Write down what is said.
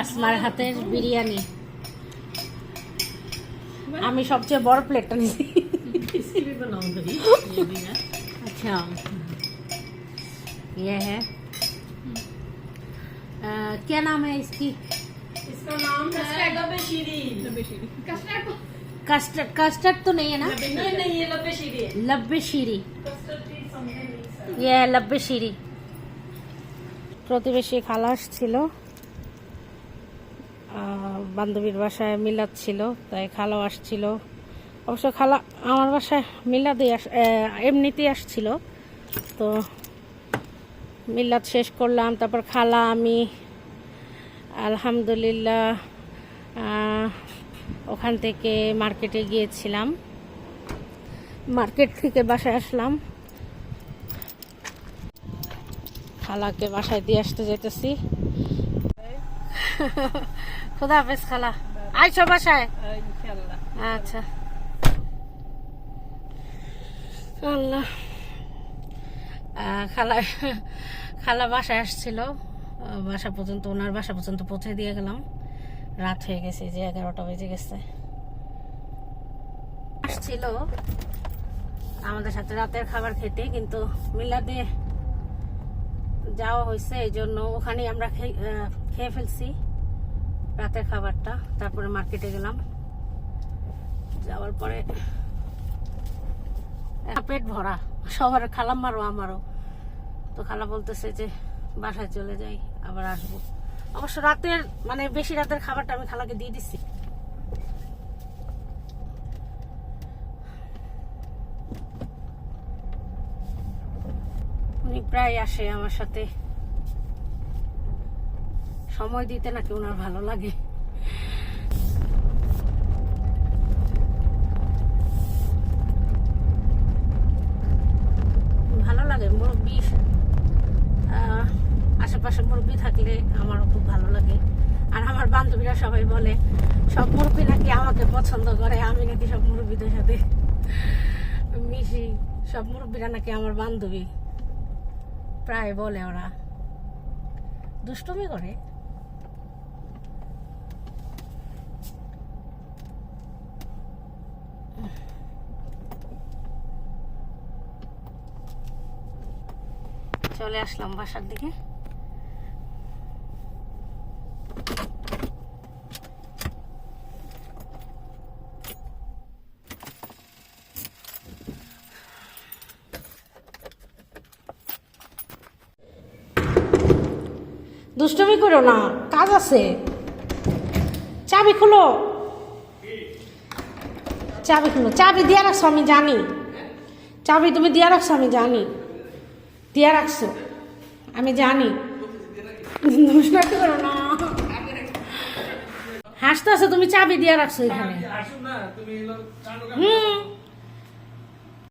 আসমার হাতের বিরিয়ানি। আমি সবচেয়ে বড় প্লেটটা নিয়েছি। अच्छा ये है क्या नाम है इसकी? इसका नाम है कस्टर्ड। कस्टर्ड तो नहीं है ना? नहीं ये लब्बे शीरी है। लब्बे शीरी, कस्टर्ड की समझे नहीं सर। ये लब्बे शीरी। প্রতিবেশী খালা ছিল, বান্ধবীর বাসায় মিলাদ ছিল, তাই খালাও আসছিল। অবশ্য খালা আমার বাসায় মিলাদে এমনিতেই আসছিল। তো মিলাদ শেষ করলাম, তারপর খালা আমি আলহামদুলিল্লাহ ওখান থেকে মার্কেটে গিয়েছিলাম। মার্কেট থেকে বাসায় আসলাম, খালাকে বাসায় দিয়ে আসতে যেতেছি। খুদা হাফেজ খালা, আইসো বাসায় इंशाल्लाह। আচ্ছা। আল্লাহ, খালা খালা বাসায় আসছিল, বাসা পর্যন্ত ওনার বাসা পর্যন্ত পৌঁছে দিয়ে গেলাম। রাত হয়ে গেছে, যে 11টা বেজে গেছে। আসছিল আমাদের সাথে রাতের খাবার খেতে, কিন্তু মিলাদে যাওয়া হয়েছে, এই জন্য ওখানেই আমরা খেয়ে ফেলছি রাতের খাবারটা। তারপরে মার্কেটে গেলাম, যাওয়ার পরে পেট ভরা সবার, খালাম্মারও আমারও। তো খালা বলতেছে যে বাসায় চলে যাই, আবার আসবো। অবশ্য রাতের মানে বেশি রাতের খাবারটা আমি খালাকে দিয়ে দিচ্ছি। উনি প্রায় আসে আমার সাথে, সময় দিতে নাকি ওনার ভালো লাগে। ভালো লাগে মুরব্বি, আশেপাশে মুরব্বি থাকলে আমারও খুব ভালো লাগে। আর আমার বান্ধবীরা সবাই বলে সব মুরব্বি নাকি আমাকে পছন্দ করে, আমি নাকি সব মুরব্বিদের সাথে মিশি। সব মুরব্বিরা নাকি আমার বান্ধবী, প্রায় বলে। ওরা দুষ্টুমি করে। চলে আসলাম বাসার দিকে। দুষ্টুমি করো না, কাজ আছে। চাবি খুলো, চাবি খুলো। চাবি দিয়ে রাখছো আমি জানি, চাবি তুমি দিয়ে রাখছো আমি জানি, দিয়ে রাখছো আমি জানি। দুষ্টুমি করো না, হাসতে আছো তুমি, চাবি দিয়ে রাখছো এখানে।